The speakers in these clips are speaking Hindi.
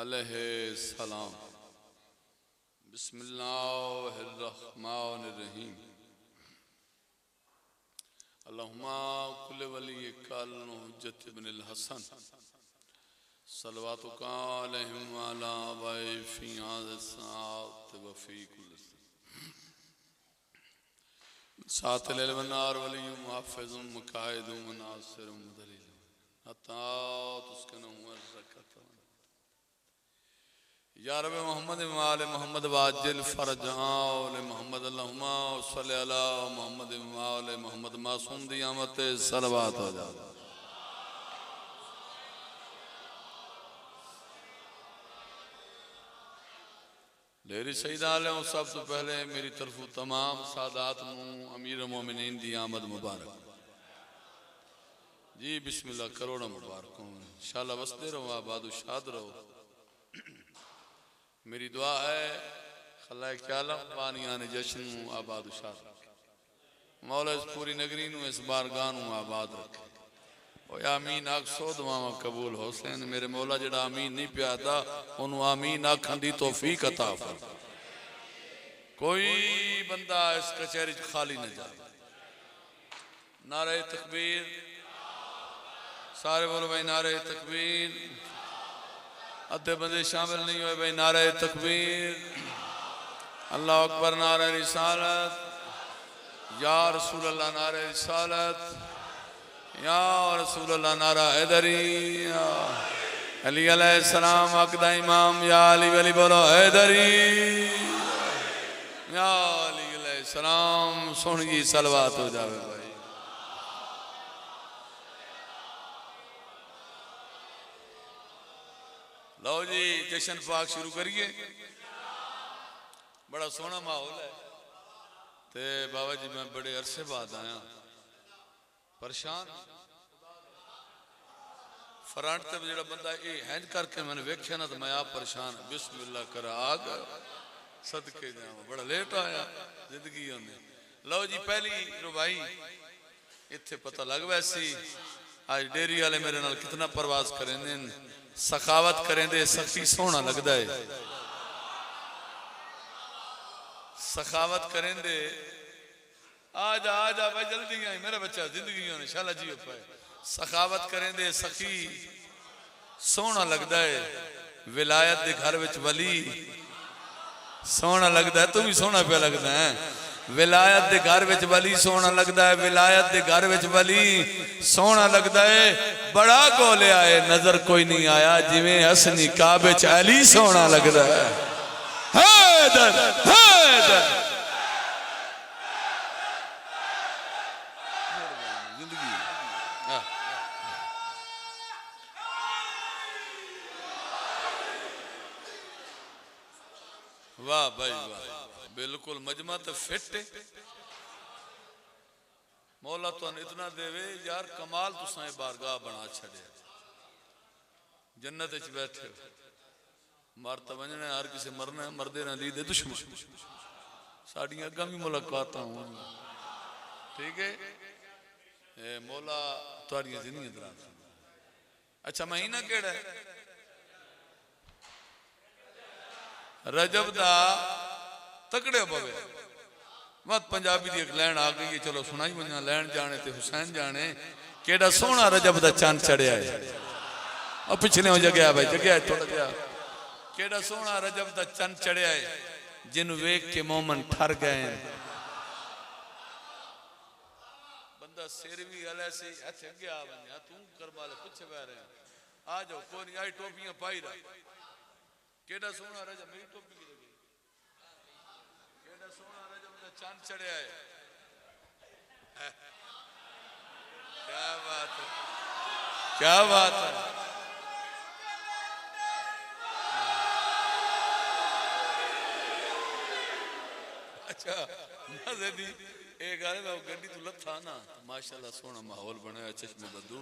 अलैहि सलाम। बिस्मिल्लाहिर्रहमानिर्रहीम। अल्लाहुम्मा कुल्ले वली कल हुज्जत इब्नुल हसन सलवातुका अलैहिम व अला आबाए फी हाज़ा सात व फी कुल्ल सात लैल व नहार वलियुम मुहफ़्फ़िज़ुम मुक़ाइदुम व नासिरुम दलीलुम हत्ता तुस्किनुहु ज़कत या रब मोहम्मद व आले मोहम्मद वाजिल फरज आले मोहम्मद अल्लाहुम्मा सल्लि अला मोहम्मद व आले मोहम्मद मासूम दी आमत सलवात हो जा। लेरी सईदा आलियों सब तो पहले मेरी तरफों तमाम सादात नूं अमीर मोमिनीन दी आमद मुबारक जी। बिस्मिल्लाह करोड़ा मुबारक हो इंशाअल्लाह। वसदे रहो आबाद शाद रहो। मेरी दुआ है खलाए आलम बानियान जश्न आबाद शाद मौला इस पूरी नगरी नूं इस बारगाह नूं आबाद रखे। आमीन आख सौ दुआवां कबूल हुसैन मेरे मौला जड़ा आमीन नहीं प्यादा ओनू आमीन आखन दी तौफीक अता फरमा। कोई बंदा इस कचहरी खाली न जाए। नारे तकबीर सारे बोलो भाई नारे तकबीर। अद्धे बंदे शामिल नहीं हुए भाई नारे तकबीर। अल्लाह अकबर नारे रिसालत या रसूल अल्लाह नारे रिसालत या रसूल अल्लाह नारा हैदरी अली अलैहिस्सलाम अक़दा इमाम या अली वली बोलो हैदरी या अली अलैहिस्सलाम। सुन जी सलवात हो जावे भाई। लो जी जश्न पाक शुरू करिए। बड़ा सोहना माहौल है ते बाबा जी मैं बड़े अरसे बाद आया परेशान फ्रंट ते जो बंदा ये हैंज करके मैंने वेख्या ना तो मैं आप परेशान। बिस्मिल्लाह कर आ गया सदके जावा बड़ा लेट आया जिंदगी होने। लो जी पहली रुबाई इत्थे पता लग वैसी आज डेरी वाले मेरे नाल कितना प्रवास करेंदे सखावत करेंदे सखी सोहना लगता है। सखावत करेंदे आजा भाई जल्दी आई मेरा बच्चा जिंदगी होने शाला जी पाए। सखावत करेंदे सखी सोहना लगता है। विलायत के घर विच वली सोहना लगता है। तू भी सोहना पे लगता है। विलायत के घर विच वली सोहना लगता है। विलायत के घर विच वली सोहना लगता है। बड़ा गोलिया है नजर कोई नहीं आया जिवें हसनी काबे च अली सोहना लगता है। हैदर हैदर वाह भाई वाह बिल्कुल मजमा तो फिट है। मौला तो इतना देवे यार कमाल तुसा बारगाह बना छड़िया जन्नत च बैठे मर तो वजना हर किसी मरना मरदे ना दी दे दुश्मन साड़ियां अगा भी मुलाकात हो ठीक है। मौला तुहाड़ियां जिंदगी दराज। अच्छा महीना केड़ा है रजब दा तकड़े पवे मत पंजाबी दी एक लैन आ गई है चलो सुनाई वजना लैन जाने ते हुसैन जाने केड़ा सोहना रजब दा चंद चढ़िया है। और पिछले हो जगह भाई जगह थोड़ा जा केड़ा सोहना रजब दा चंद चढ़िया है जिन्हों वेख के मोमन ठर गए। बंदा सिर भी हले से इत्थे अगे आ वजना तू करवाले पिछे बह रहे आ जाओ कोई नहीं आई टोपियां पाई रहा केड़ा सोहना रजब मेरी टोपी की लगी केड़ा सोहना रजब दा चंद चढ़िया है। क्या बात है क्या बात है। अच्छा मजे दी एक गाने में गड्डी तू लथा ना माशाल्लाह सोहना माहौल बनाया चश्मे बदू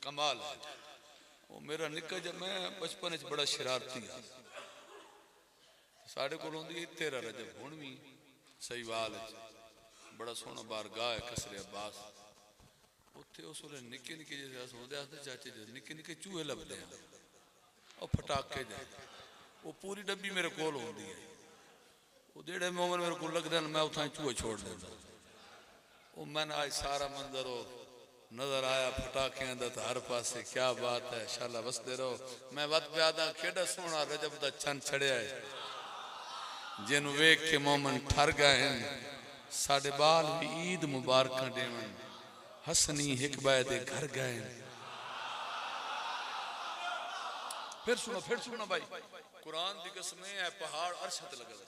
कमाल है। वो मेरा निक्का जब मैं बचपन च बड़ा शरारती साढ़े को तेरा रजब हुण भी सही वाल बड़ा सोहना बारगाह है कसरे अब्बास उत्थे उस वे निके निके जैसे सुनते चाचे निके निके चूहे लभदे हैं और फटाके जाए वो पूरी डब्बी मेरे कोल होंदी है वो जेड़े मोमन मेरे को लगते हैं मैं उतना चूहे छोड़ देता वो मैंने आज सारा मंजर हो नजर आया फटाकियां दा हर पासे क्या बात है शाला बसते रहो मैं वत प्यादा केड़ा सोहना रजब दा चंद छड़िया है जिन वेख के मोमन ठर गए हैं साडे बाल भी ईद मुबारक देवन हसनी हिक बाय दे घर गए फिर सुनो भाई कुरान दी कसम है पहाड़ अरशत लगल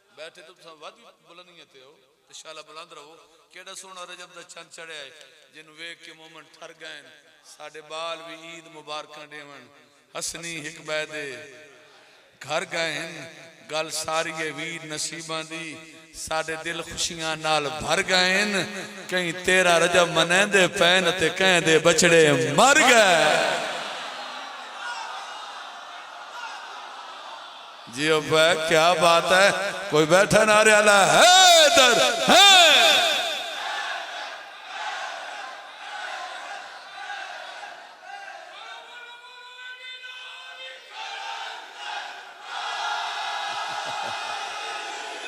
बैठे तो वद बुलंदियां ते हो ते शाला बुलंद रहो केड़ा सोहना रजब दा चंद चढ़िया है जिन वेख के मोमन ठर गए साडे बाल भी ईद मुबारक देवन हसनी हिक बाय दे घर गए गल सारी है वीर नसीबां दी साडे दिल खुशियां नाल भर गए कहीं तेरा रजब मनेंदे पैन ते कहंदे बछड़े मर गए जियो भाई क्या बात है कोई बैठा ना रहा है इधर है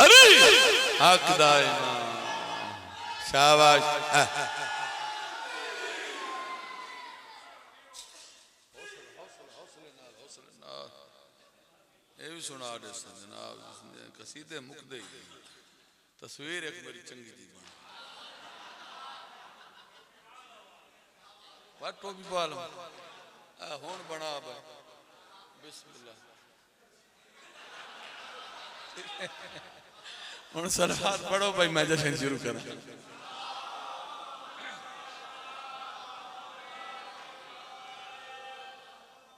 अरे हक दाइमा शाबाश ये भी सुना दे जनाब कसीदे मुकदे तस्वीर एक बड़ी चंगी जी वाटो भी पाल हुन बना बिस्मिल्लाह हुन सलात पढ़ो भाई मैं जश्न शुरू करा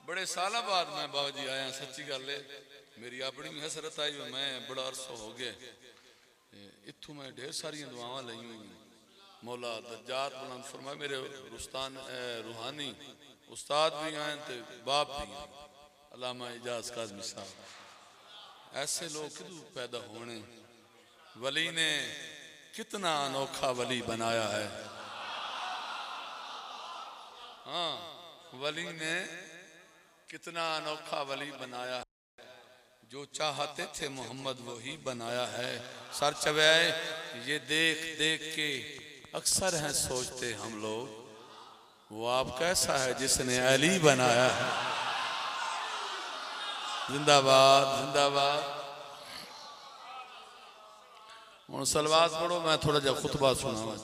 बड़े साल बाद मैं बाबा जी आया सच्ची गल है मेरी अपनी भी हसरत आई मैं बड़ा अरसा हो गया इत्थों मैं ढेर सारिया दुआवां लई हुई मौला दर्जात बुलंद फरमाए मेरे रुस्तान रूहानी उस्ताद भी आए थे बाप भी अल्लामा इजाज काज़मी साहब ऐसे लोग कितने पैदा होने वली ने कितना अनोखा वली बनाया है हाँ वली ने कितना अनोखा वली बनाया है जो चाहते थे मोहम्मद वही बनाया है सर चबाए ये देख देख के अक्सर हैं सोचते हम लोग वो आप कैसा है जिसने अली बनाया है जिंदाबाद जिंदाबाद और सलवात पढ़ो मैं थोड़ा जा खुतबा सुनावा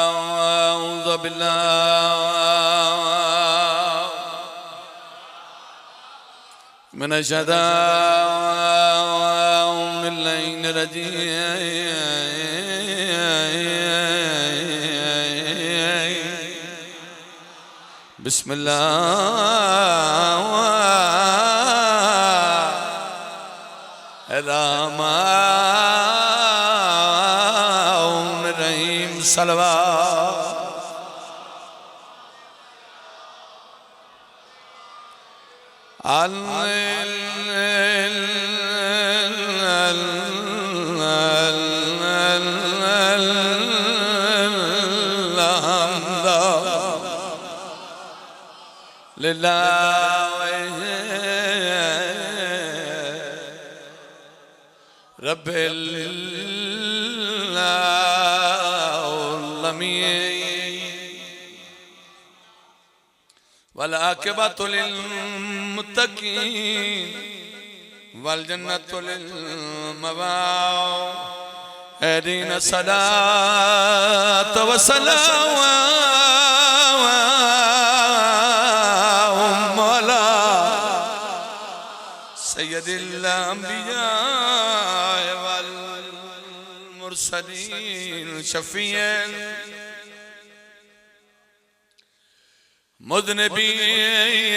आऊज़ु बिल्लाहि मिनश शैतानिर रजीम बिस्मिल्लाहिर्रहमानिर्रहीम सलवात रब्बिल आलमीन वल आक़िबतु लिल मुत्तक़ीन वल जन्नतु लिल मवाहिदीन सलात व सलाम मौला सय्यदिल अंबिया वल मुरसलीन शफीअल मुज़निबीन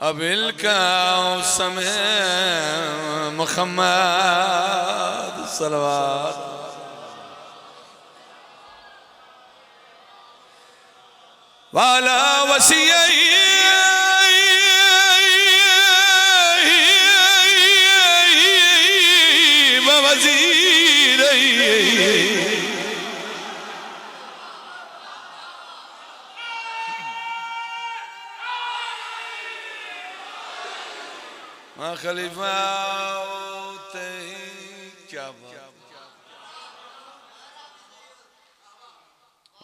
अबिल का समय मुहम्मद सल्लल्लाहु वाला वसीयई खलीफा क्या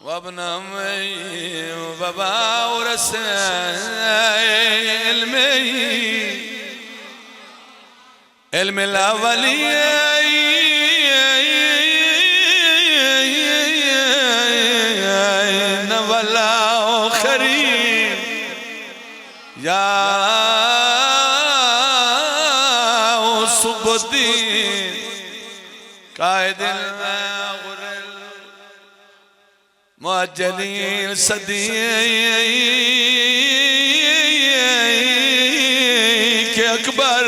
वबना बाबा उरस इल्म लावली नवला खरी या सुबुद्दीन कायदिल मुअज्जलीन सदी के अकबर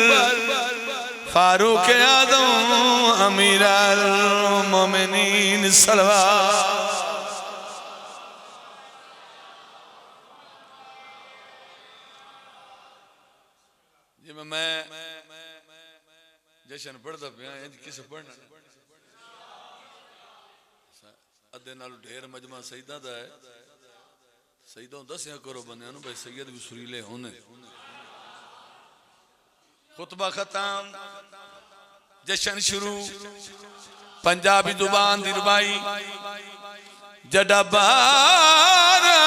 फारूक आदम अमीरुल मोमिनीन सलवात। मैं जशन पढ़ता पिया किस पढ़ना अद्धे नाल ढेर मजमा सईदा दा है सईदा दसिया करो बंदे भाई सैयद भी सुरीले होने खुतबा खत्म जशन शुरू पंजाबी जुबान दी रुबाई जड़ा बारा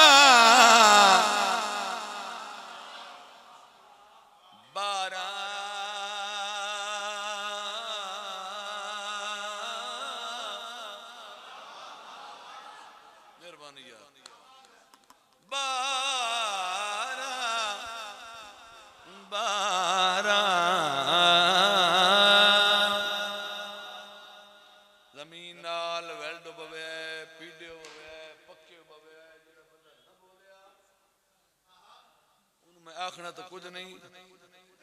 आखना तो कुछ नहीं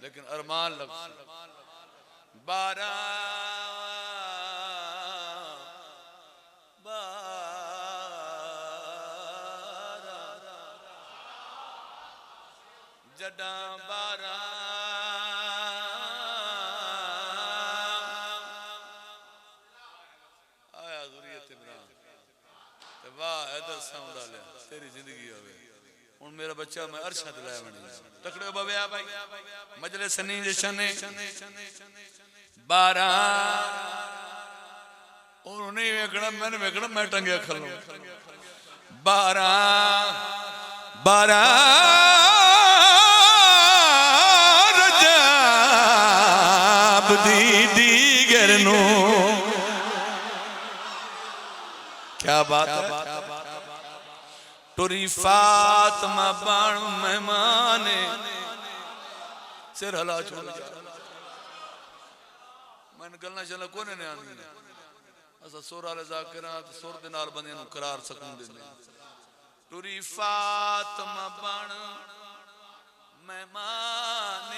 लेकिन अरमान लग बारा जडा बारा आया ज़ुरियत इमरान वाह इधर साउंड आले तेरी जिंदगी होवे हुन मेरा बच्चा मैं अरशद लाया बने तकड़े बवया भाई मजलिस सनी जशने 12 और नहीं वेखना मैंने वेखना मैं टंगे खलो 12 रजब दी गरनो क्या बात है टुरी फातिमा बन मेहमान सिर हला छोड़ मैं गलना चला कोने ने आनी असा सुर वाले जाकिरा सुर दे नाल बंदे नु करार सकून देंदे टुरी फातिमा बन मेहमान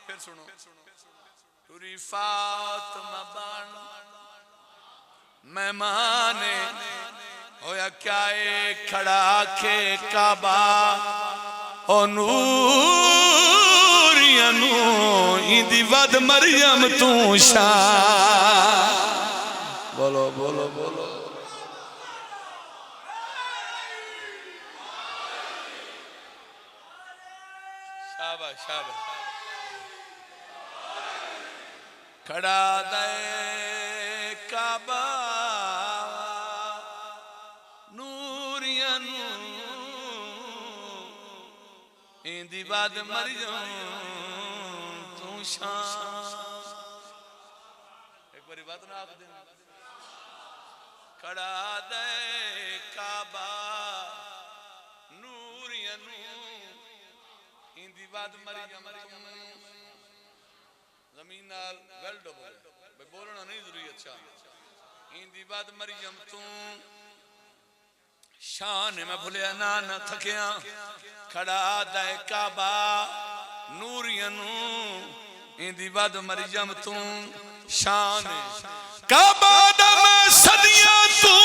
फिर सुनो टुरी फातिमा बन मेहमान होया क्या खड़ा के काबा ओ नूरिया नू इंदी वद मरियम तू शान बोलो बोलो बोलो शाबाश शाबाश खड़ा दे काबा इंदी बाद मर जाऊं तू शान एक बारी बात ना आख दे खड़ा दे काबा नूरिया नू इंदी बाद मर जाऊं जमीन नाल वेल डबल भाई बोलना नहीं जरूरी अच्छा इंदी बाद मर जाऊं तू शान मैं भुलिया ना न थकिया खड़ा दे काबा नूरिया नू इंदी वद मरियम तू शान काबा दा मैं सदियां तू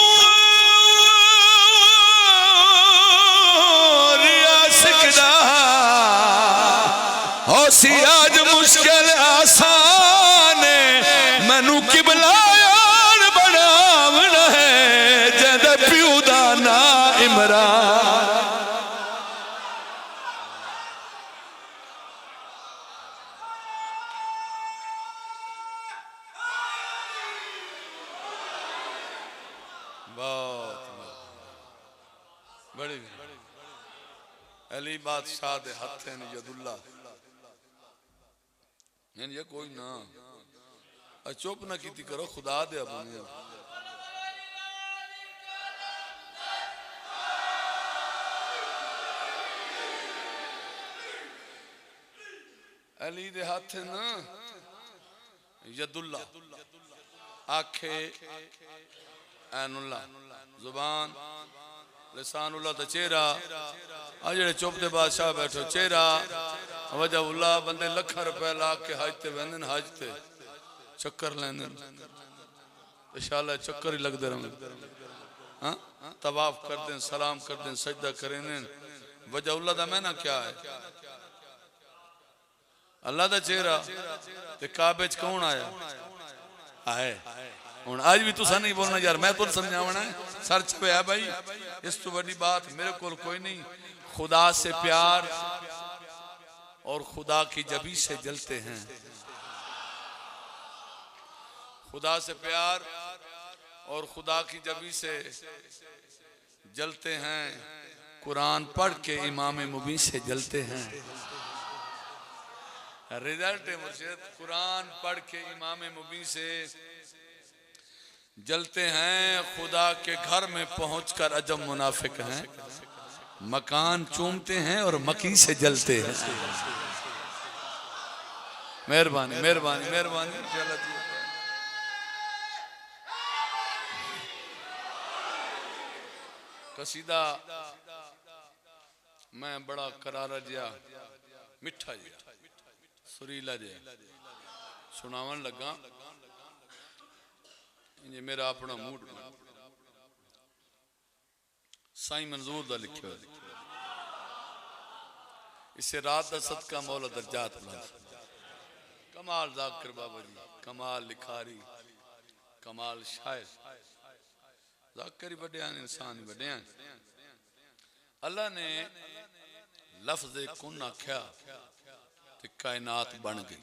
रिया सिकदा होसी आज मुश्किल आसान मैनू किबला यार बड़ा बहुत बड़ी अली बादशाह दे हथे ने यदुल्ला ये कोई ना चुप ना की करो खुदा दे अपने अली दे हाथ ना यदुल्ला आखे ऐनुल्ला जुबान लिसानुल्ला तो चेहरा आ जेड़े चुप दे बादशाह बैठो चेहरा वजहुल्ला बंदे लखा रुपए ला के हज ते वेंदे हज ते चक्कर लेंदे इंशाअल्लाह चक्कर ही लगदे रहंदे हां तवाफ करदे सलाम करदे सजदा करेंदे वजहुल्ला दा मायना क्या है अल्लाह दा चेहरा ते काबे च कौन आया आए हुन आज भी तुसा नहीं बोलना यार मैं तो समझावना है सर पे है भाई इस तो बड़ी बात मेरे को कोई नहीं खुदा से प्यार और खुदा की जबी से जलते हैं खुदा से प्यार और खुदा की जबी से जलते हैं कुरान पढ़ के इमाम मुबीन से जलते हैं रिजल्ट है मुर्शिद कुरान पढ़ के इमाम मुबीन से जलते हैं खुदा के घर में पहुंचकर अजब मुनाफिक हैं मकान चूमते हैं और मकी से जलते हैं मेहरबानी मेहरबानी मेहरबानी कसीदा मैं बड़ा करारा जिया मिठा जिया सुरीला जिया सुनावन लगा ये मेरा अपना मूड साईं मंजूर दा लिखियो इसे रात दा सदका मौला दर्जात कमाल जाकिर बाबा जी कमाल लिखारी कमाल शायर जाकिर बड़े इंसान बड़े अल्लाह ने लफ्ज़ कुन आख्या ते कायनात बन गई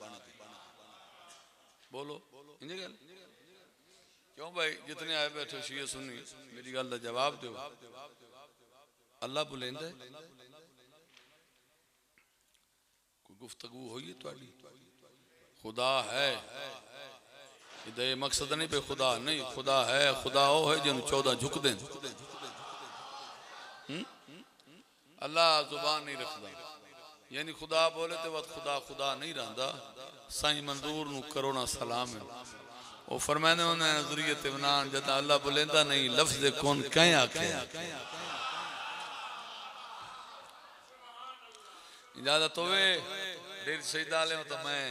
बोलो इंज गल क्यों भाई जितने आए बैठे शिये सुन्नी मेरी गल दा जवाब दो अल्लाह बुलेंदा कोई गुफ्तगू हुई है तुहाडी खुदा है इधर मकसद नहीं पे खुदा नहीं खुदा है खुदा वो है जिन्होंने 14 झुक दें अल्लाह जुबान नहीं रखता यानी खुदा बोले तो वक्त खुदा खुदा नहीं रहता साईं मंजूर नु करोना सलाम है वो फरमाने उन्हें नजरियत इमनान जदा अल्लाह बुलेंदा नहीं लफ्ज़ कौन कहीं आखे इजाजत होवे देर सजदा ले तो मैं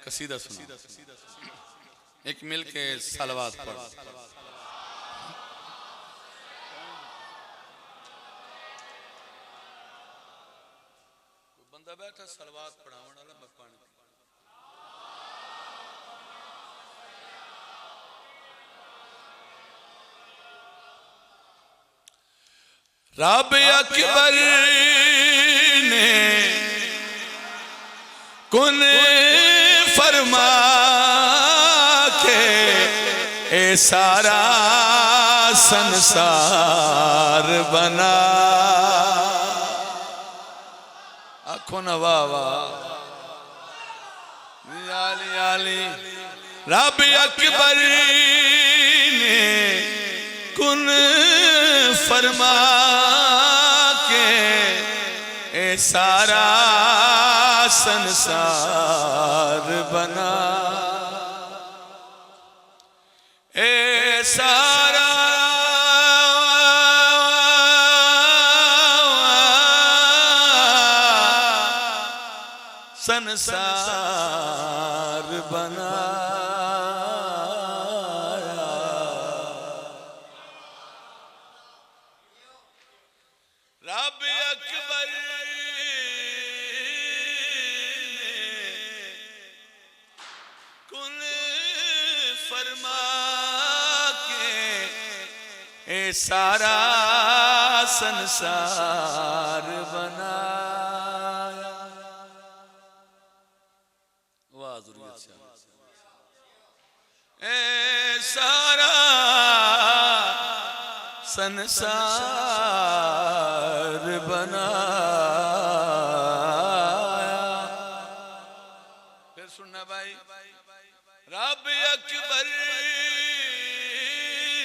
कसीदा सुना एक मिल के सलवात पढ़ बंदा बैठा सलवात पढ़ावन वाला मैं पानी रब अकबर ने कुन फरमा के ए सारा संसार बना आखो न वाह वाह आली आली रब अकबर ने कुन फरमा के ए सारा संसार बना ए सारा संसार बना रब अकबर कुन फरमा के ए सारा संसार बना ए सारा संसार बनाया। फिर सुनना भाई, रब अकबर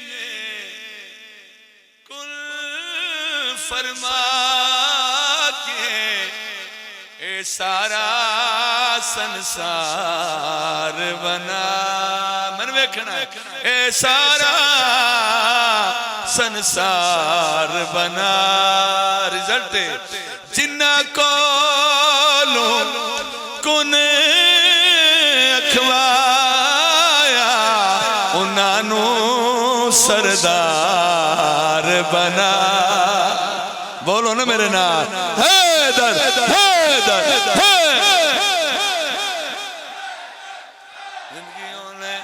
ने कुल फरमा के ए सारा संसार बना। मन वेखना ए सारा संसार बना। रिजल्ट जिन्ना कोलू कुन अखवाया उन्हानू सरदार बना। बोलो ना मेरे नाल, हैदर हैदर जिंदगियों ने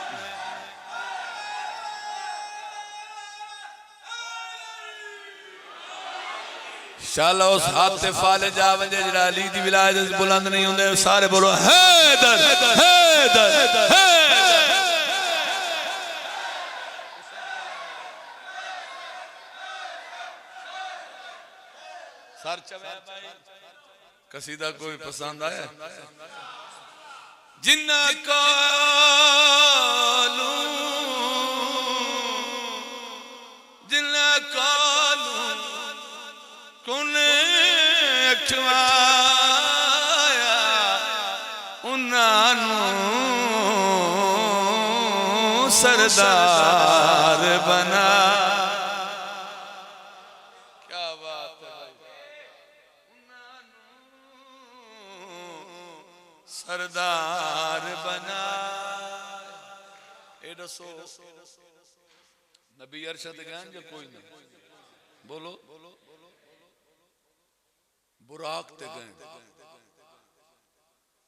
शाला उस हाथ से फाले जा वंजे जड़ा अली दी विलायत बुलंद नहीं होंदे। सारे बोलो हैदर हैदर सर चवे भाई। कसीदा कोई पसंद आया? जिन्ना कालू जिन्ना कालू कुन अखवाया उन्हानू सरदार बना। क्या बात है भाई, सरदार बना। ए दसो नबी अरशद गए जो कोई नहीं? बोलो बुराक ते गए।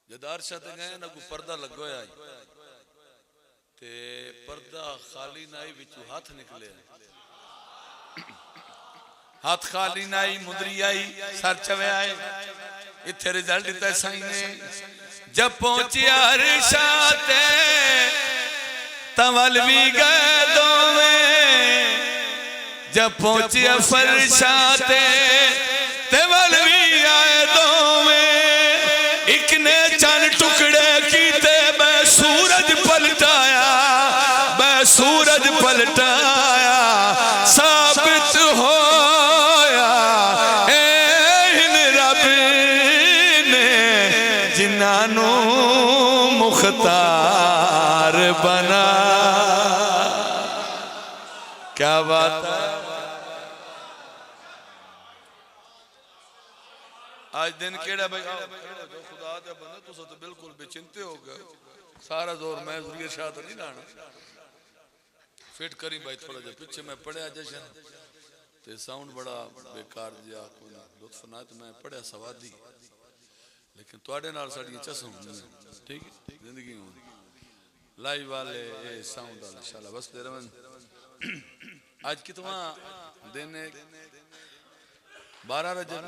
जद अरशद गए ना को पर्दा लगो आई ते पर्दा खाली नाई विचू हाथ निकले। हाथ खाली नाई मुदरी आई सर चवे आए। इथे रिजल्ट दिता साईं ने। जब पहुंचे अरशाते तवल भी गए दोवें। जब पहुंचे फरशाते तवल भी आए दोवें। एक ने चंद टुकड़े कीते मैं सूरज पलटाया। मैं सूरज पलटाया साबित होया इन रब ने जिन्हानू मुख्तार बना। क्या बात है। आज दिन केड़ा भाई खुदा दे बंदे तुस तो बिल्कुल बेचिंते हो गए। सारा जोर मैं जुरिया शाह तो नहीं लाना। फिट करी भाई थोड़ा जा पीछे मैं पढ़िया जशन ते साउंड बड़ा बेकार जिया कोई लुत्फ ना तो मैं पढ़िया सवादी। लेकिन तुहाडे नाल साडियां चस्म होंदियां ठीक है जिंदगी में लाइव वाले ये साउंड वाला इंशाल्लाह बस दे रवन। आज कितना दिन है? 12 रजब।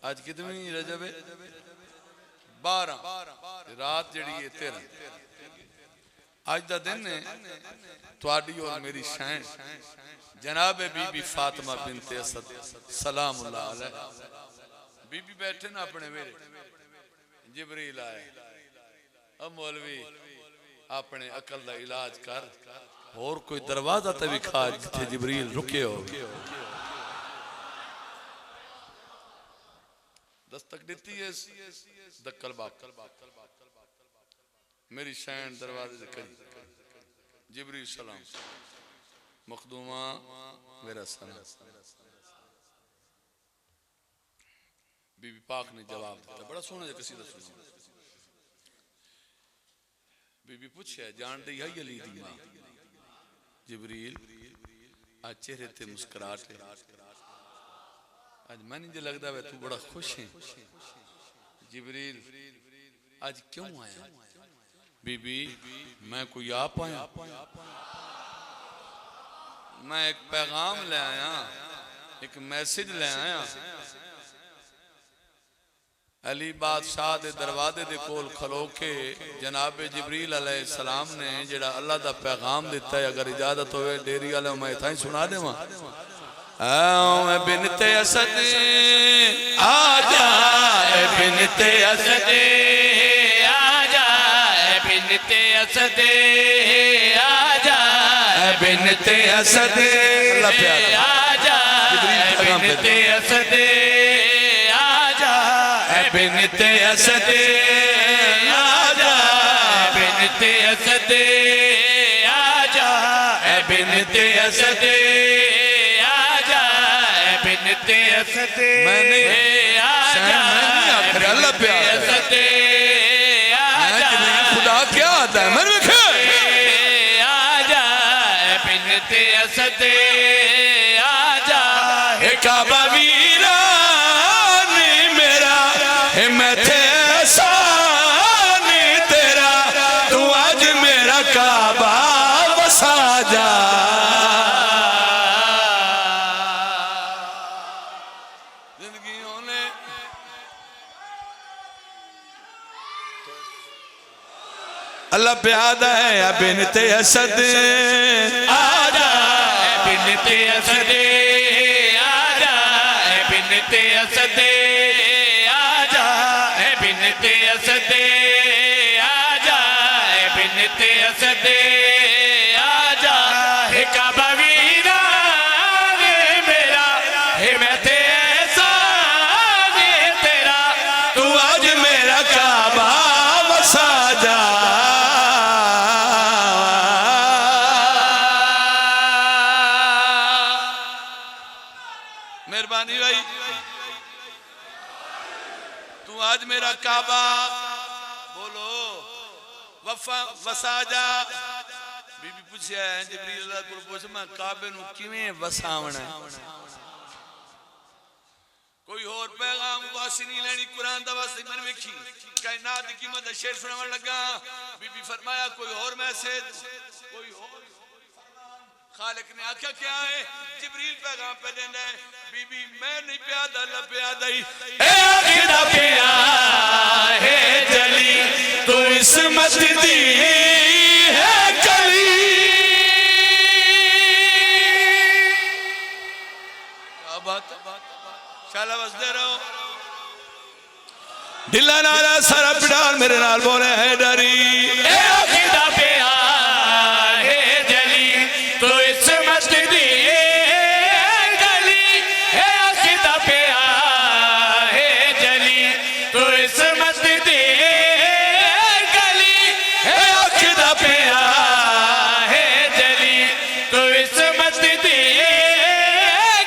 आज कितनी रजब है? 12। रात जड़ी है 13। आज दा दिन है तुहाडी और मेरी शैन जनाब बीबी फातिमा बिनते असद सलामुल्लाह अलैहा। बीबी बैठे ना अपने मेरे जिब्रील आए। अब मौलवी अपने अकल का इलाज कर और कोई दरवाजा ते भी खा जिथे जिब्रील रुके हो। दस्तक देती है दक्कल बाप मेरी शैन दरवाजे से करी। जिब्रील सलाम मखदूमा मेरा सलाम। बीबी पाक ने जवाब दिया। बड़ा सोहना जिहा कसीदा सुना। बीबी पूछया जान दी है अली दी मां? जिब्रील आज चेहरे ते मुस्कुराहट है। आज मन जो लगता है तू बड़ा खुश है। जिब्रील आज क्यों आया? बीबी मैं कोई आप आया? मैं एक पैगाम ले आया, एक मैसेज ले आया। अली बादशाह दे दरवाजे दे कोल खलो के जनाब जिब्रील अलैहिस्सलाम ने जेड़ा अल्लाह दा पैगाम दिता है, अगर इजाजत होवे डेरी वाले मैं इतना ही सुना देवां। आओ बिनते असद आजा, बिनते असद आजा, बिनते असद आजा, बिनते असद आजा, बिनते असद आजा, बिनते असद आजा, बिनते असद आजा, बिनते असद आजा, बिनते असद मैंने आजा, बिनते असद आजा, खुदा क्या आता है मैंने आजा, बिनते असद आजा, काबा वीरा मैं थे एहसान तेरा, तू आज मेरा काबा बसा जा। जिंदगियों ने अल्लाह प्यादा है या बिनते असद आजा, बिनते असद आजा, बिनते असद बिनते असद आजा, बिनते असद आजा, काबा वीरा मेरा मैं थे एहसान तेरा, तू आज मेरा काबा बसा जा। मेहरबानी भाई, तू आज मेरा काबा बोलो वफा वसा जा। बीबी पूछया है जिब्रील अल्लाह को पूछ मैं काबे नु किवें वसावना है, कोई और पैगाम वासी नहीं लेनी, कुरान दा वासी मन वेखी कायनात की कीमत शेर सुनावन लगा। बीबी फरमाया कोई और मैसेज, कोई और खालिक ने आख्या क्या है, जिब्रील पैगाम पे देना है। बीबी मैं नहीं प्यादा अल्लाह प्यादा ही ए पिया है जली, तू इसमत दी है कली। क्या बात शाला बस दे रहा हूं दिला नारा सारा पिटाल मेरे नाल बोले है डरी ए अकीदा पिया है जली, तो इसमत दी गली है अकीदा पिया है जली, तो इसमत दी गली है अकीदा पिया है जली, तो इसमत दी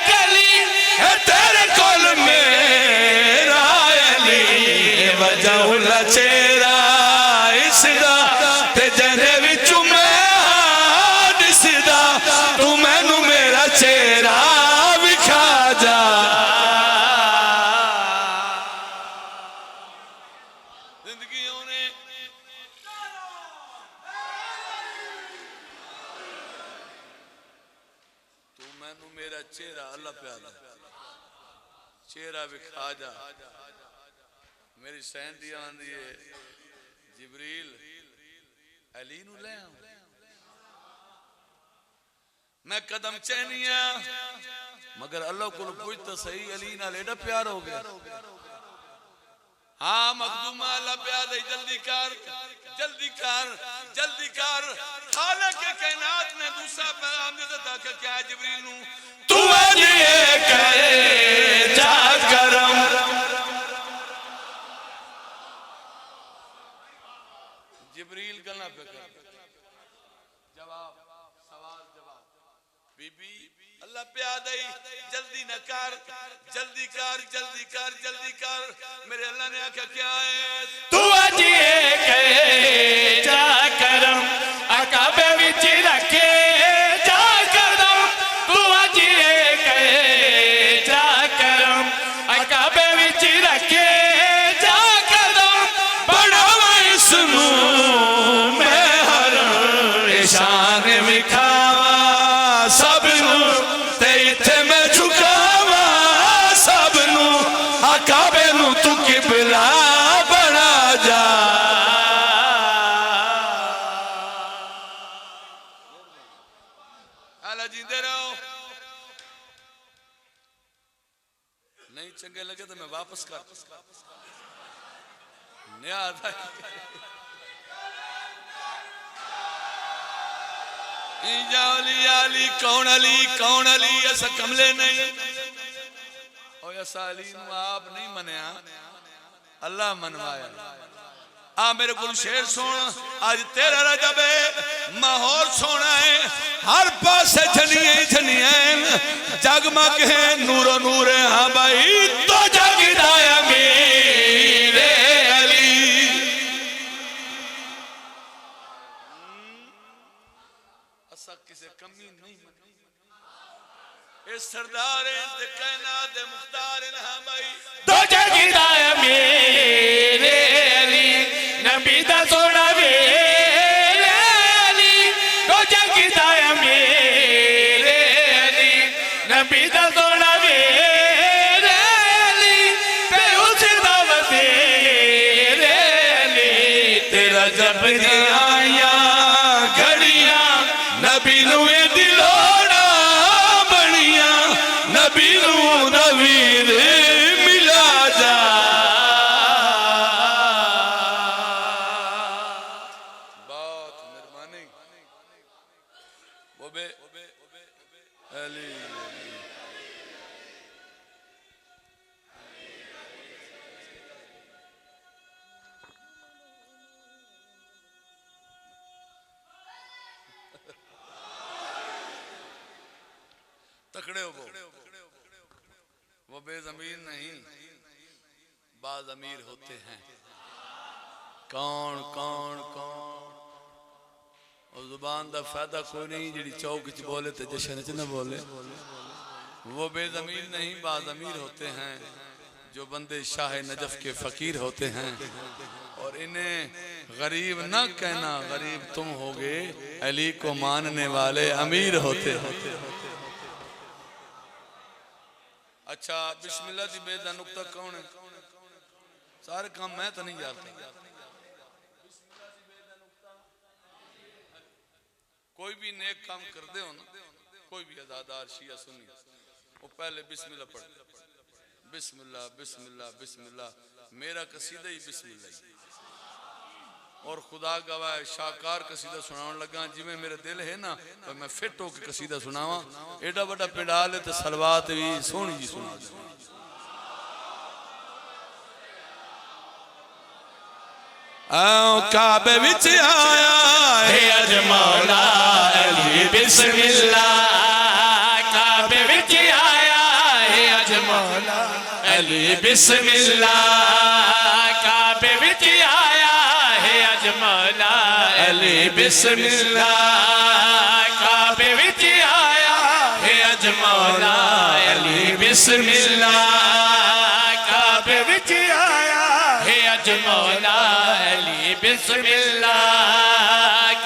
गली है तेरे कोल मेरा अली, वजह चेहरा इसदा ते जरे विचू तू मैनू मेरा चेहरा विखा जा। जिंदगियों ने तू मैनू मेरा चेहरा अल्लाह प्यादा चेहरा विखा जा। मेरी सहन दी आंदी है जिब्रील अली नू ले आओ, मैं कदम चहनिया मगर अल्लाह को पूछ तो सही अली नाल एडा प्यार हो गया। हाँ मखदूमा अल्लाह प्यार दे, जल्दी कर जल्दी कर जल्दी कर। खालिक के कायनात ने दूसरा पैगाम देता कि क्या जिब्रील नू तू आज ये कहे जा करम। जिब्रील गलना पे कर जवाब सवाल जवाब। बीबी अल्लाह प्यादा ही जल्दी न कर जल्दी कर जल्दी कर जल्दी कर। मेरे अल्लाह ने आख्या क्या है, तू आज ये कहे जा करम, अकाबे विच रखे जा करम, तू आज ये कहे जा करम, अकाबे विच रखे जा करम। बढ़ावा इसनू मैं हर शान विखावा सब ते इथे मैं झुकावा सब नू, अकाबे नू तू किबला आला जींदे रहो। नहीं चंगे लगे तो मैं वापस कर नया आता अली कौन अली ऐसा कमले नहीं और ऐसा अली आप नहीं मनिया अल्लाह मनवाया। आ मेरे को शेर सुन आज तेरा रजब है माहौल सोना है हर पास झनिए जगमग है नूरो नूर है। हाँ भाई तो जगदाया मेरे अली असा किसे कमी नहीं इस सरदार कायनात दे मुख्तार ने। हाँ भाई तो जगदाया मेरे अली नबी दा सोना मेरे अली तो जगदाया मेरे अली नबी दा सोना मेरे अली ते उस दावत मेरे अली तेरा जब आया घड़ियां नबी नू दिलोड़ा बनिया नबी नू नवीर मिला जा। तकड़े हो वो बेज़मीर नहीं बाज़ अमीर होते हैं। कौन कौन कौन और जुबान दा फायदा कोई नहीं जिहड़ी चौक च बोले ते जश्न च न बोले। वो बेज़मीर नहीं बाज़ अमीर होते हैं जो बंदे शाह नजफ के फकीर होते हैं। और इन्हें गरीब ना कहना गरीब तुम होगे अली को मानने वाले अमीर होते हैं। अच्छा बिस्मिल्लाह दी बेदा नुक्ता कौन है सारे काम मैं तो नहीं जानता। कोई भी नेक काम कर दे हो ना कोई भी अज़ादार शिया सुन्नी वो पहले बिस्मिल्लाह पढ़ बिस्मिल्लाह बिस्मिल्लाह बिस्मिल्लाह मेरा कसीदा ही बिस्मिल्लाह ही। और खुदा गवाह शाकार कसीदा सुनाने लगा जिमें मेरे दिल है ना तो मैं फिट होकर कसीदा सुनावा। एडा बड़ा पिंडाल है तो सलवात भी सोहनी जी सुना काबे विच आया है अज मौला अली बिस्मिल्लाह काबे विच आया है अज मौला अली बिस्मिल्लाह काबे विच आया है अज मौला अली बिस्मिल्लाह काबे विच आया है अज मौला अली बिस्मिल्लाह काबे विच आया है अज मौला अली बिस्मिल्लाह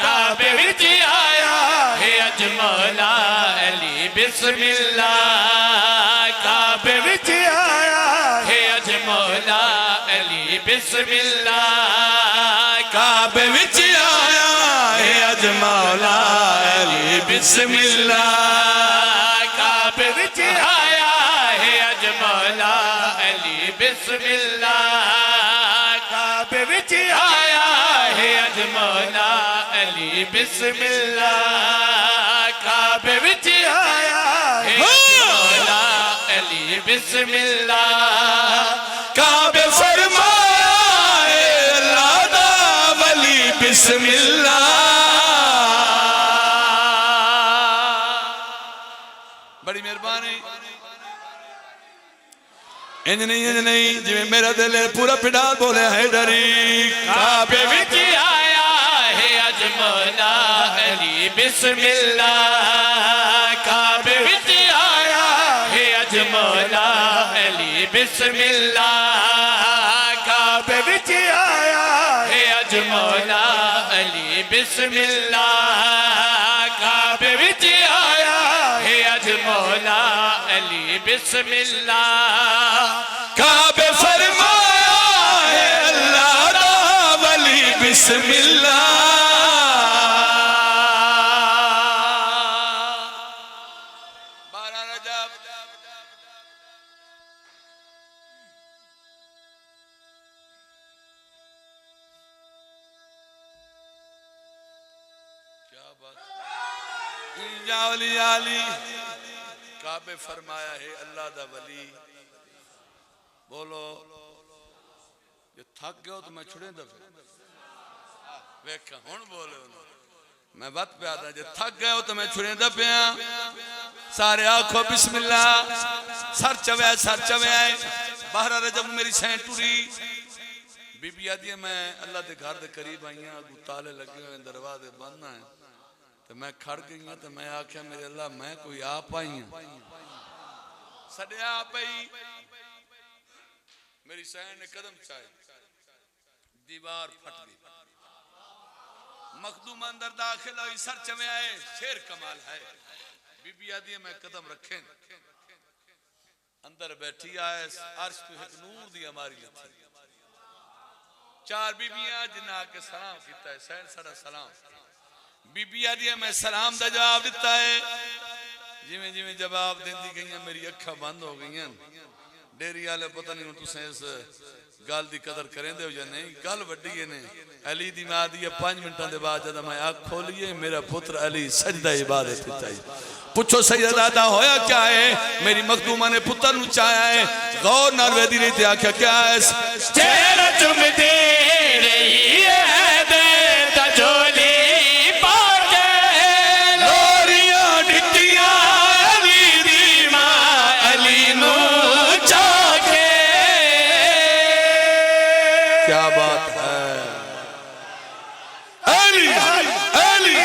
काबे विच आया है अज मौला अली बिस्मिल्लाह काबे विच आया है अज मौला अली बिस्मिल्लाह काबे विच आया है अज मौला अली बिस्मिल्लाह काबे विच आया है अज मौला अली बिस्मिल्लाह काबे विच आया है अज मौला अली बिस्मिल्लाह काबे विच आया है मौला अली बिस्मिल्लाह काबे फरमाए अल्लाह दा वली बिस्मिल्लाह। बड़ी मेहरबानी इंज नहीं जिवें मेरा दिल पूरा पिंडाल बोले है डरी काबे विच आया है अज मौला अली बिस्मिल्लाह काबे विच आया है अज मौला अली बिस्मिल्लाह काबे विच आया है अज मौला अली बिस्मिल्लाह काबे विच आया है अज मौला अली बिस्मिल्लाह काबे फरमाया है अल्लाह दा वली बिस्मिल्लाह औलिया अली काबे फरमाया है अल्लाह दा वली बोलो जे थक गए तो मैं छुड़े दफे वेखा हुण बोले मैं बात पे आता जे थक गए तो मैं छुड़े दफे सारे आखो बिस्मिल्लाह सर चवे बाहर रजब मेरी सैं टुरी बीबी आदि मैं अल्लाह के घर के करीब आई हाँ अगू ताले लगे हुए दरवाजे बंद है तो मैं खड़ गई हाँ तो मैं आख्या मेरे अल्लाह मैं कोई आप आई हाँ सड़िया आप आई मेरी सैन ने कदम चाहे दीवार फट गई मखदूम अंदर दाखिल हुई सर चमे आए शेर कमाल है बीबी आदि मैं कदम रखे अंदर बैठी आए अर्श पे एक नूर दी हमारी लथी चार बीबियां जिन्हें आके सलाम किया है सैन सारा सलाम बीबी आदि मैं सलाम का जवाब दिता है जिमें जिमें जवाब देंदी गई मेरी अखा बंद हो गई डेरी वाले पता नहीं तुम इस गल की कदर करेंदे हो या नहीं गल वड्डी ने अली दी मां दी 5 मिनटां दे बाद जब मैं आँख खोलिए मेरा पुत्र अली सजदा इबादत किता है पूछो सैयदा होया क्या है मेरी मखदूमा ने पुत्र नु चाया है गौर नाल वेदी रही ते आख्या क्या है चेहरा चुमदी रही है दे तजोली पाके लोरियां डिटियां अली दी मां अली नु चाके क्या बात है अली अली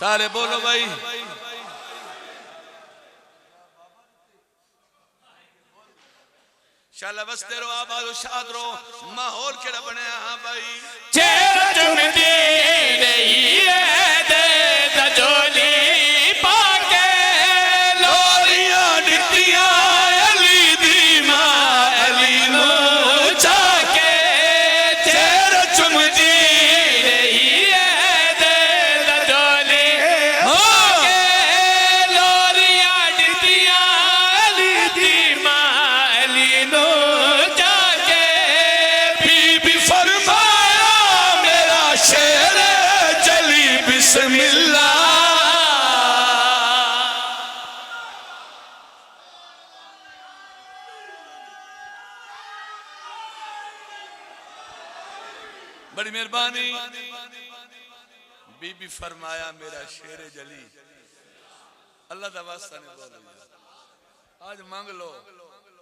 सारे बोलो भाई शाला बसते रहो आबाद शाद रहो माहौल केड़ा बनया हां भाई चेहरा चुमदी रही है दे तजोली पाके लोरियां डिटियां अली दी मां अली नु चाके चेहरा चुमदी रही है दे तजोली पाके लोरियां डिटियां अली दी मां अली नु चाके बीबी फरमाया मेरा शेर जली बिस्मिल्लाह बड़ी मेहरबानी बीबी फरमाया मेरा शेर जली अल्लाह दा वास्ता ने बोलो आज मांग लो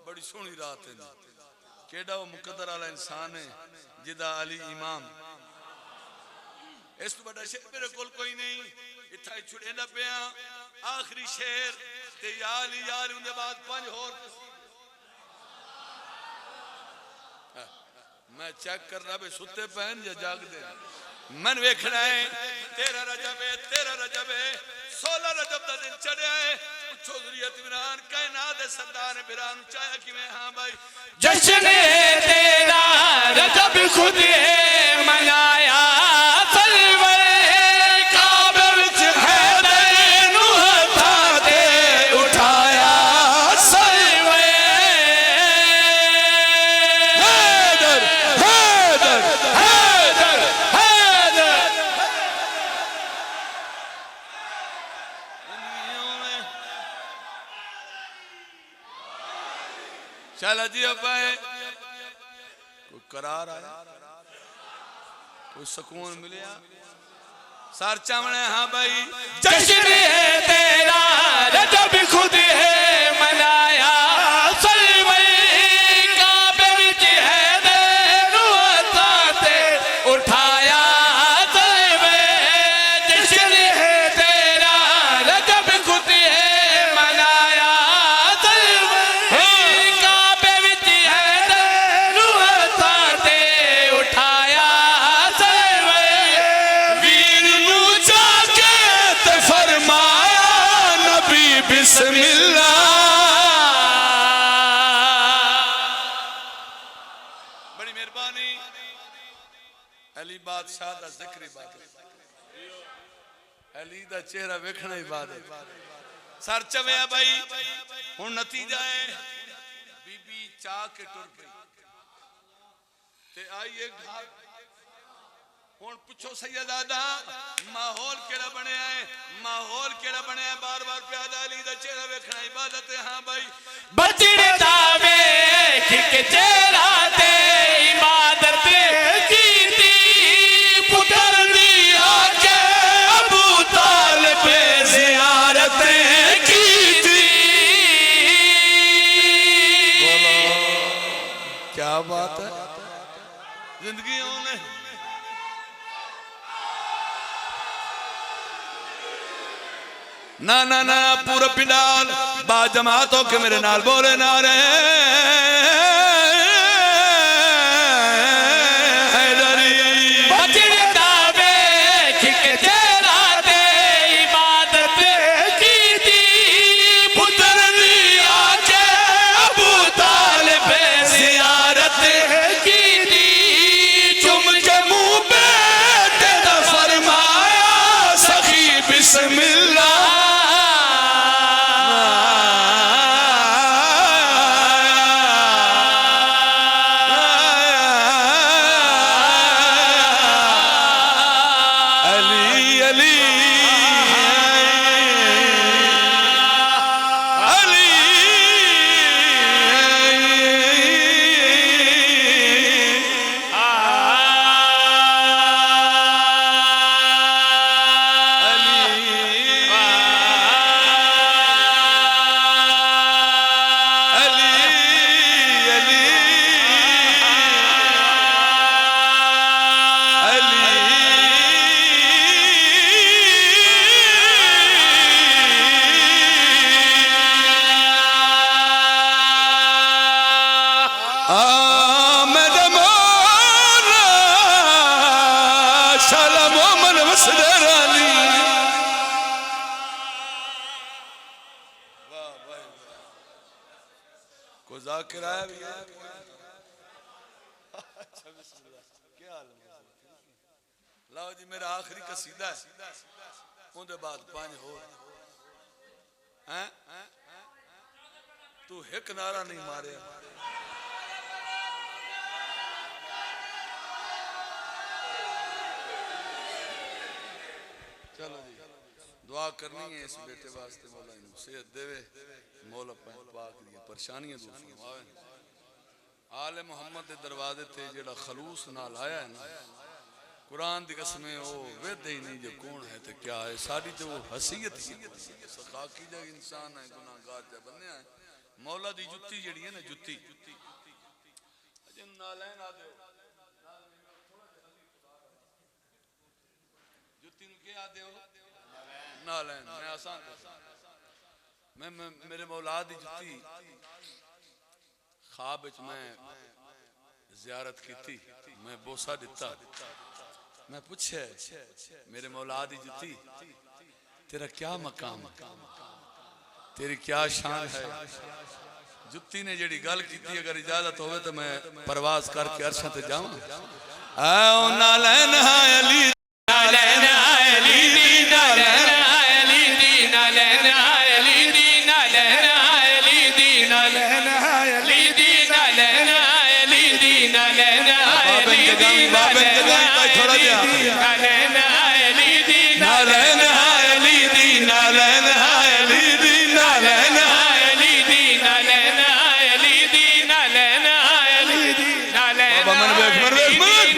बड़ी सोहनी रात है केड़ा वो मुकद्दर वाला इंसान है जिदा अली इमाम इस तो बड़ा शेर मेरे कोल कोई नहीं इतना ही छुड़ेंदा पिया आखिरी शेर ते या अली यार उनके बाद 5 और मैं चेक कर रहा भाई सुते पहन या जाग दे मन वेखना है तेरा रजब है 16 रजब का दिन चढ़िया है पूछो ज़ुरियत इमरान कायनात दे सरदार ने बिरान चाया किवें हां भाई जश्न तेरा रजब खुद है मनाया सलवर काबे विच हैदर नु हथा ते उठाया सलवर हैदर हैदर हैदर हैदर चल जी अब्बा कोई करार आया कोई सुकून मिले सर चावने हाँ भाई जश्न है तेरा रजब खुद है मनाया सलवर काबे विच हैदर नु हथा ते उठाया सलवर जश्न है तेरा रजब खुद है मनाया सलवर काबे विच हैदर नु हथा ते उठाया सलवर वीर नू जाके ते फरमाया नबी बिस्मिल्लाह बड़ी मेहरबानी अली बादशाह दा जिक्र इबादत अली दा चेहरा वेखना इबादत सर चवया भाई हुन नतीजा है बीबी चाह के टुर पई ते आइए हुण पुछो सैयदादा माहौल केड़ा बनया है, माहौल केड़ा बनया है। बार बार प्यादा अली दा चेहरा वेखना इबादत है। हाँ भाई बचड़े दा वेख के चेहरा ते इबादत कीती पुत्र दी आके अबू तालिब ज़ियारत कीती। बोलो क्या बात है। जिंदगी ओने ना ना ना पूरा पिंडाल बा जमात हो के मेरे नाल बोले नारे बचड़े दा वेख के चेहरा ते इबादत कीती पुत्र दी आके अबू तालिब ज़ियारत कीती। चुम के मुंह बेटे दा फरमाया सखी बिस्मिल्लाह। लाओ जी मेरा आखिरी कसीदा है उनके बाद 5 हो हैं तू एक नारा नहीं मारे। चलो जी दुआ करनी है इस बेटे वास्ते मौला इन्हू सेहत देवे मौला पाक दी परेशानियां दूर फरमावे। आले मोहम्मद दे दरवाजे ते जेड़ा खलूस नाल आया है ना कुरान दी कसमें वो वेदे ही नहीं जो कौन है तो क्या है। साड़ी तो वो हसीयत ही सखाकी जा इंसान है गुनाहगार जा बनया है। मौला दी जुत्ती जड़ी है ना जुत्ती नालैन आ दो जुत्ती नु के आ दो नालैन मैं आसान मैं मेरे मौला दी जुत्ती ख्वाब विच मैं ज़ियारत की मैं बोसा दिता मैं पूछे मेरे मौला दी जुत्ती तेरा क्या मकाम है तेरी क्या शान है। जुत्ती ने जेड़ी गल की अगर इजाजत होवे तो मैं परवाज करके अर्शा ते जाऊं। आओ नालैन अली नालैन अली दी नालैन अली दी नालैन अली दी नालैन अली दी नालैन अली दी नालैन अली दी नालैन अली दी थोड़ा जा नालैन अली दी नालैन अली दी नालैन अली दी नालैन अली दी नालैन अली दी नालैन अली दी नालैन मन वेख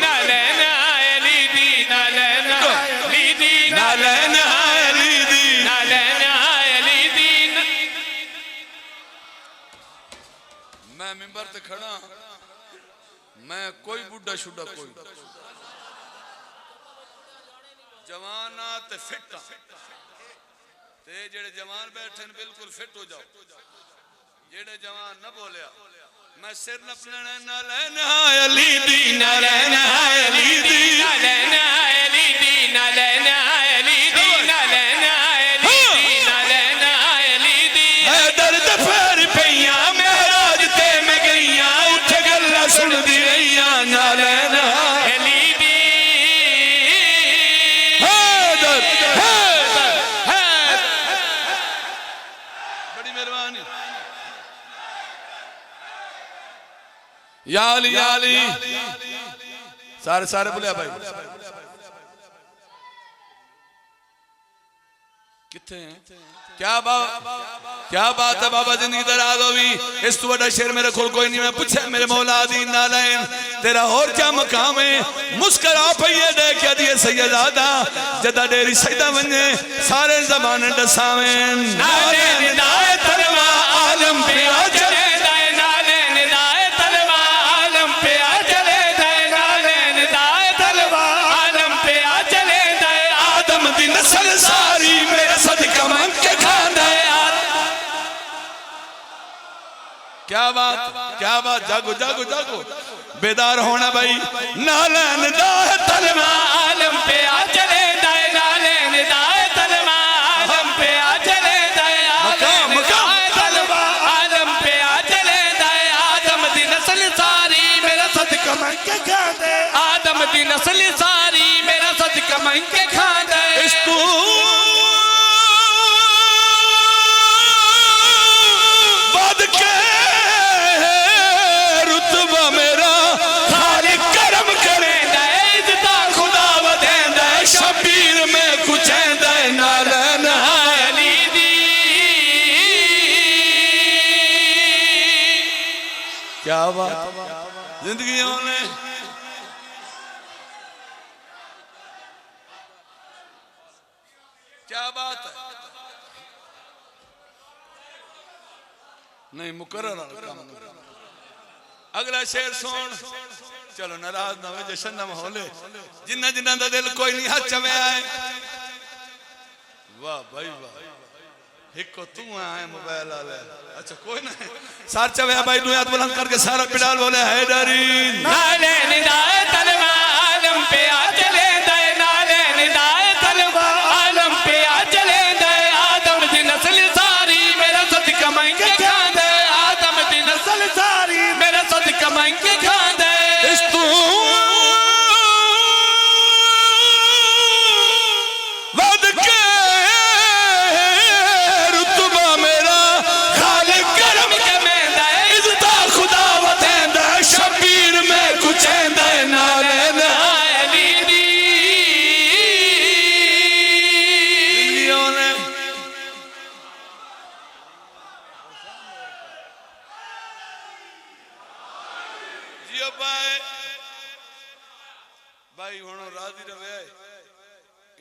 नालैन अली दी नालैन अली दी नालैन अली दी नालैन अली दी। मैं मिंबर ते खड़ा मैं कोई बुढ़ा शुड्डा कोई जवाना ते फिट ते जेड़े जवान बैठे न बिल्कुल फिट हो जाओ जेड़े जवान न बोलिया मैं सिर नपना नालैन अली दी नालैन अली दी नालैन अली दी नालैन अली दी नालैन अली दी नालैन अली दी दर्द फेर पईया महराज ते मैं गईया उठ गल्ला सुन दी रहिया नालैन अली दी बड़ी मेहरबानी या अली सारे सारे बोलिया भाई कितने हैं? क्या बात है बाबा, जिंदगी दराज होगी। इस तो बड़ा शेर मेरे को कोई नहीं। मैं पूछा मेरे मौला दी नालैन तेरा और क्या मकाम है? मुस्कुरा पइए देखिया दिए सैयदादा जदा डेरी सैदा बने सारे जमाने दसावें नालैन दाए तलवा आलम पे आ चले दाए नालैन दाए तलवा आलम पे आ चले दाए नालैन दाए तलवा आलम पे आ चले दाए आदम दी नस्ल सारी मेरे सदका मांग के खांदा है। क्या बात जागो जागो जागो बेदार होना भाई। नालैन दाए तलवा आलम पे आ चले दाए नालैन दाए तलवा आलम पे आ चले दाए मकाम तलवा आलम पे आ चले दाए आदम दी नस्ल सारी मेरा सदका मांग के खांदा है। आदम दी नस्ल सारी मेरा सदका मांग के खांदा है। इस तू क्या बात जिंदगी ने क्या बात है नहीं मुकर्रर अगला शेर सुन। चलो नाराज ना हो जश्न का माहौल है। जिन्ना जिन्ना दा दिल कोई नहीं हाथ चवे आए। वाह भाई वाह हिको तू है मोबाइल वाले। अच्छा कोई नहीं सार चवे भाई दो हाथ बुलंद करके सारा पिडाल बोले हैदरी नालैन दाए तलवा आलम पे आ चले दाए नालैन दाए तलवा आलम पे आ चले दाए आदम दी नस्ल सारी मेरा सदका मांग के खांदा है। आदम दी नस्ल सारी मेरा सदका मांग के खांदा है। इस तू वद के भाई हुण राजी रवे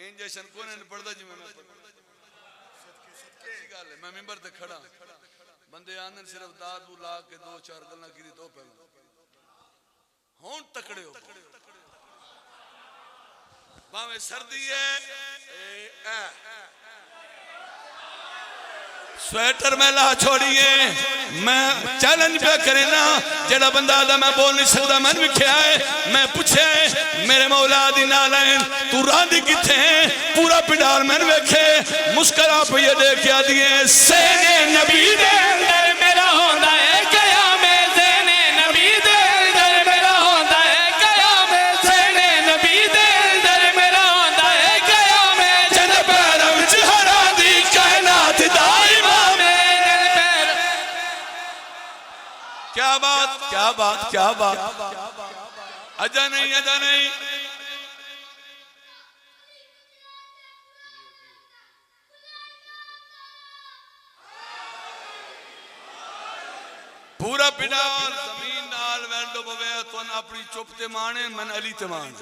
इंजेक्शन कोने ने पड़दा जी मैं गल है। मैं मिंबर ते खड़ा बंदे आंदन सिर्फ दादू ला के दो चार गल्ला कीती तो पे हुण तकड़े हो भावे सर्दी है स्वेटर में ला छोड़िए। मैं चैलेंज पे करे ना जेड़ा बंदा आदा मैं बोल नहीं सकता मैं विख्या है। मैं पूछे मेरे मौला दी नालैन तू रांदी किथे है? पूरा पिडाल मैंने वेखे मुस्कुरा पे देख के दिए सेने नबी दे अंदर मेरा होंदा है गया मैं सेने नबी दे अंदर मेरा होंदा है गया मैं सेने नबी दे अंदर मेरा होंदा है गया मैं जद पैर विच हरा दी कायनात दाई। क्या बात क्या बात क्या बात अजा नहीं अजा नहीं। पूरा पिडाल जमीन नाल वेंडो पवे तो अपनी चुप ते माने मन अली ते मान।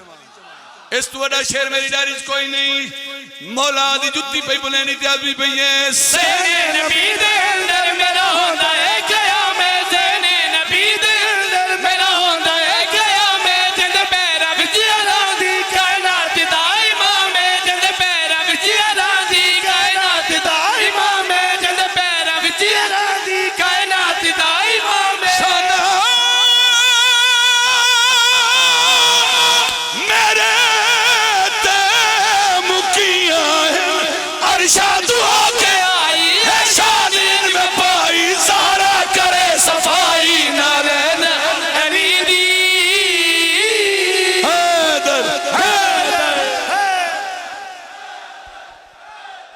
इस तो बड़ा शेर मेरी डायरी कोई नहीं। मौला दी जुत्ती पई बुलेनी ते आदमी पई है सेने नबी दे अंदर मेरा होंदा है गया मैं सेने नबी दे अंदर मेरा होंदा है गया मैं जिंद पैरा विच रांदी कायनात दा इमाम है जिंद पैरा विच रांदी कायनात दा इमाम है जिंद पैरा विच रांदी कायनात दा इमाम है। मेरे ते मुकिया है अरशा